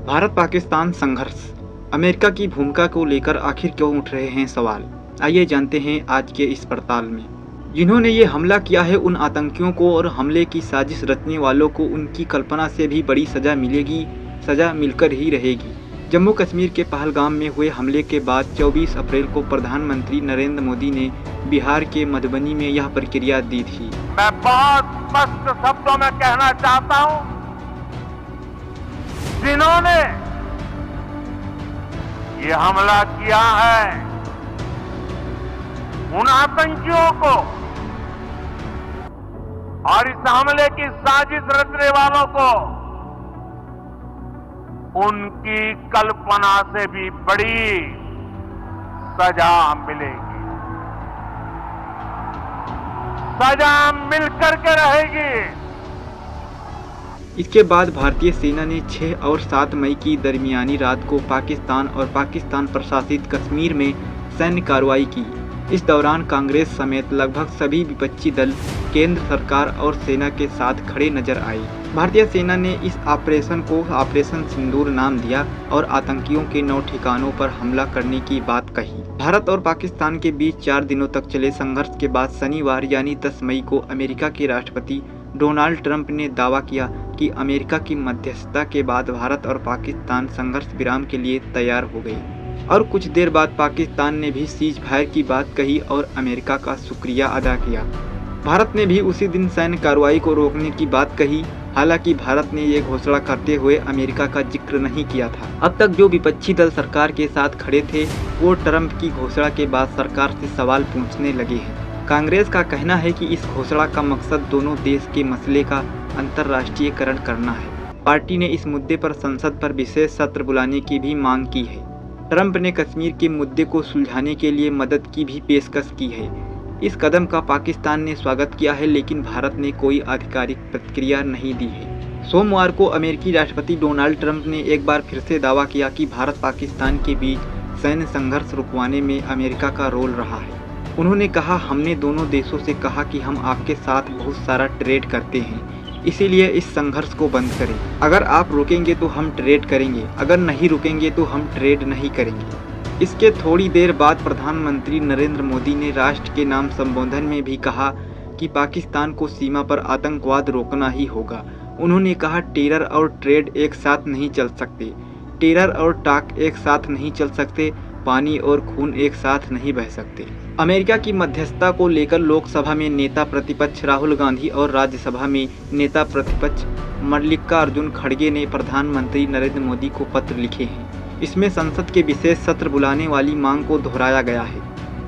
भारत पाकिस्तान संघर्ष, अमेरिका की भूमिका को लेकर आखिर क्यों उठ रहे हैं सवाल। आइए जानते हैं आज के इस पड़ताल में। जिन्होंने ये हमला किया है उन आतंकियों को और हमले की साजिश रचने वालों को उनकी कल्पना से भी बड़ी सजा मिलेगी, सजा मिलकर ही रहेगी। जम्मू कश्मीर के पहलगाम में हुए हमले के बाद 24 अप्रैल को प्रधानमंत्री नरेंद्र मोदी ने बिहार के मधुबनी में यह प्रतिक्रिया दी थी। मैं बहुत स्पष्ट शब्दों में कहना चाहता हूं, जिन्होंने ये हमला किया है उन आतंकियों को और इस हमले की साजिश रचने वालों को उनकी कल्पना से भी बड़ी सजा मिलेगी, सजा मिलकर के रहेगी। इसके बाद भारतीय सेना ने 6 और 7 मई की दरमियानी रात को पाकिस्तान और पाकिस्तान प्रशासित कश्मीर में सैन्य कार्रवाई की। इस दौरान कांग्रेस समेत लगभग सभी विपक्षी दल केंद्र सरकार और सेना के साथ खड़े नजर आए। भारतीय सेना ने इस ऑपरेशन को ऑपरेशन सिंदूर नाम दिया और आतंकियों के 9 ठिकानों पर हमला करने की बात कही। भारत और पाकिस्तान के बीच 4 दिनों तक चले संघर्ष के बाद शनिवार यानी 10 मई को अमेरिका के राष्ट्रपति डोनाल्ड ट्रंप ने दावा किया कि अमेरिका की मध्यस्थता के बाद भारत और पाकिस्तान संघर्ष विराम के लिए तैयार हो गए। और कुछ देर बाद पाकिस्तान ने भी सीज फायर की बात कही और अमेरिका का शुक्रिया अदा किया। भारत ने भी उसी दिन सैन्य कार्रवाई को रोकने की बात कही। हालांकि भारत ने ये घोषणा करते हुए अमेरिका का जिक्र नहीं किया था। अब तक जो विपक्षी दल सरकार के साथ खड़े थे वो ट्रंप की घोषणा के बाद सरकार से सवाल पूछने लगे हैं। कांग्रेस का कहना है कि इस घोषणा का मकसद दोनों देश के मसले का अंतर्राष्ट्रीयकरण करना है। पार्टी ने इस मुद्दे पर संसद पर विशेष सत्र बुलाने की भी मांग की है। ट्रंप ने कश्मीर के मुद्दे को सुलझाने के लिए मदद की भी पेशकश की है। इस कदम का पाकिस्तान ने स्वागत किया है, लेकिन भारत ने कोई आधिकारिक प्रतिक्रिया नहीं दी है। सोमवार को अमेरिकी राष्ट्रपति डोनाल्ड ट्रंप ने एक बार फिर से दावा किया कि भारत पाकिस्तान के बीच सैन्य संघर्ष रुकवाने में अमेरिका का रोल रहा है। उन्होंने कहा, हमने दोनों देशों से कहा कि हम आपके साथ बहुत सारा ट्रेड करते हैं, इसीलिए इस संघर्ष को बंद करें। अगर आप रुकेंगे तो हम ट्रेड करेंगे, अगर नहीं रुकेंगे तो हम ट्रेड नहीं करेंगे। इसके थोड़ी देर बाद प्रधानमंत्री नरेंद्र मोदी ने राष्ट्र के नाम संबोधन में भी कहा कि पाकिस्तान को सीमा पर आतंकवाद रोकना ही होगा। उन्होंने कहा, टेरर और ट्रेड एक साथ नहीं चल सकते, टेरर और टॉक एक साथ नहीं चल सकते, पानी और खून एक साथ नहीं बह सकते। अमेरिका की मध्यस्थता को लेकर लोकसभा में नेता प्रतिपक्ष राहुल गांधी और राज्यसभा में नेता प्रतिपक्ष मल्लिकार्जुन खड़गे ने प्रधानमंत्री नरेंद्र मोदी को पत्र लिखे हैं। इसमें संसद के विशेष सत्र बुलाने वाली मांग को दोहराया गया है।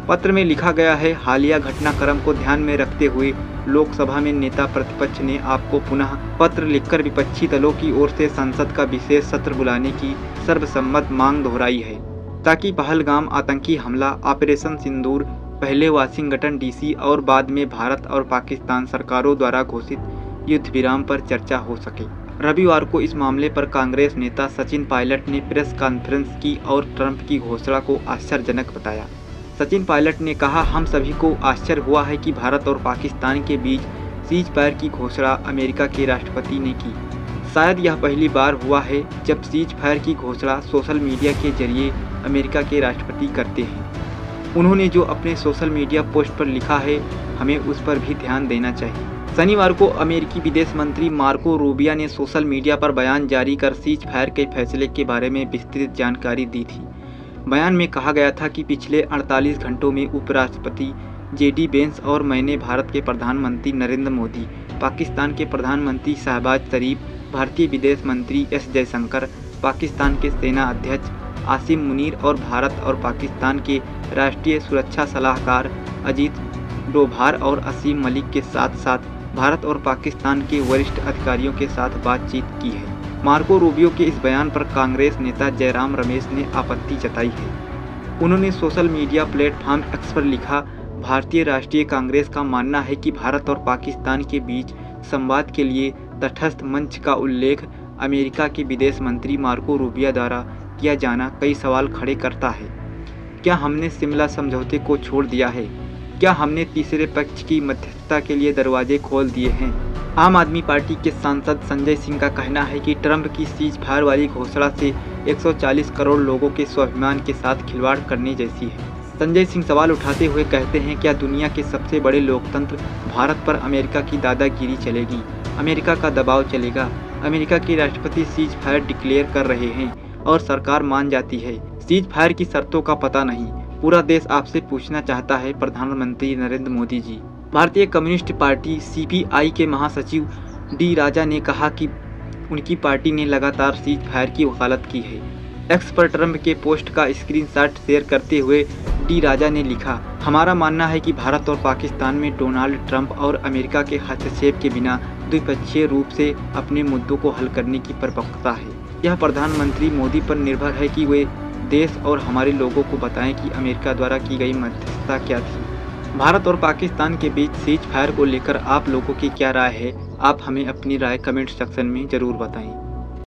पत्र में लिखा गया है, हालिया घटनाक्रम को ध्यान में रखते हुए लोकसभा में नेता प्रतिपक्ष ने आपको पुनः पत्र लिखकर विपक्षी दलों की ओर से संसद का विशेष सत्र बुलाने की सर्वसम्मत मांग दोहराई है, ताकि पहलगाम आतंकी हमला, ऑपरेशन सिंदूर, पहले वाशिंगटन डीसी और बाद में भारत और पाकिस्तान सरकारों द्वारा घोषित युद्ध विराम पर चर्चा हो सके। रविवार को इस मामले पर कांग्रेस नेता सचिन पायलट ने प्रेस कॉन्फ्रेंस की और ट्रंप की घोषणा को आश्चर्यजनक बताया। सचिन पायलट ने कहा, हम सभी को आश्चर्य हुआ है कि भारत और पाकिस्तान के बीच सीज फायर की घोषणा अमेरिका के राष्ट्रपति ने की। शायद यह पहली बार हुआ है जब सीज फायर की घोषणा सोशल मीडिया के जरिए अमेरिका के राष्ट्रपति करते हैं। उन्होंने जो अपने सोशल मीडिया पोस्ट पर लिखा है, हमें उस पर भी ध्यान देना चाहिए। शनिवार को अमेरिकी विदेश मंत्री मार्को रूबियो ने सोशल मीडिया पर बयान जारी कर सीज फायर के फैसले के बारे में विस्तृत जानकारी दी थी। बयान में कहा गया था कि पिछले 48 घंटों में उपराष्ट्रपति जेडी वेंस और मैंने भारत के प्रधानमंत्री नरेंद्र मोदी, पाकिस्तान के प्रधानमंत्री शहबाज शरीफ, भारतीय विदेश मंत्री एस जयशंकर, पाकिस्तान के सेना अध्यक्ष आसिम मुनीर और भारत और पाकिस्तान के राष्ट्रीय सुरक्षा सलाहकार अजीत डोभाल और असीम मलिक के साथ साथ भारत और पाकिस्तान के वरिष्ठ अधिकारियों के साथ बातचीत की है। मार्को रूबियो के इस बयान पर कांग्रेस नेता जयराम रमेश ने आपत्ति जताई है। उन्होंने सोशल मीडिया प्लेटफॉर्म एक्स पर लिखा, भारतीय राष्ट्रीय कांग्रेस का मानना है कि भारत और पाकिस्तान के बीच संवाद के लिए तटस्थ मंच का उल्लेख अमेरिका के विदेश मंत्री मार्को रूबियो द्वारा किया जाना कई सवाल खड़े करता है। क्या हमने शिमला समझौते को छोड़ दिया है? क्या हमने तीसरे पक्ष की मध्यस्थता के लिए दरवाजे खोल दिए हैं? आम आदमी पार्टी के सांसद संजय सिंह का कहना है कि ट्रंप की सीज फायर वाली घोषणा से 140 करोड़ लोगों के स्वाभिमान के साथ खिलवाड़ करने जैसी है। संजय सिंह सवाल उठाते हुए कहते हैं, क्या दुनिया के सबसे बड़े लोकतंत्र भारत पर अमेरिका की दादागिरी चलेगी? अमेरिका का दबाव चलेगा? अमेरिका के राष्ट्रपति सीज फायर डिक्लेयर कर रहे हैं और सरकार मान जाती है। सीज फायर की शर्तों का पता नहीं। पूरा देश आपसे पूछना चाहता है प्रधानमंत्री नरेंद्र मोदी जी। भारतीय कम्युनिस्ट पार्टी CPI के महासचिव डी राजा ने कहा कि उनकी पार्टी ने लगातार सीज फायर की वकालत की है। एक्स पर ट्रंप के पोस्ट का स्क्रीनशॉट शेयर करते हुए डी राजा ने लिखा, हमारा मानना है कि भारत और पाकिस्तान में डोनाल्ड ट्रंप और अमेरिका के हस्तक्षेप के बिना द्विपक्षीय रूप से अपने मुद्दों को हल करने की परिपक्वता है। यह प्रधानमंत्री मोदी पर निर्भर है कि वे देश और हमारे लोगों को बताएं कि अमेरिका द्वारा की गई मध्यस्थता क्या थी। भारत और पाकिस्तान के बीच सीज फायर को लेकर आप लोगों की क्या राय है? आप हमें अपनी राय कमेंट सेक्शन में ज़रूर बताएं।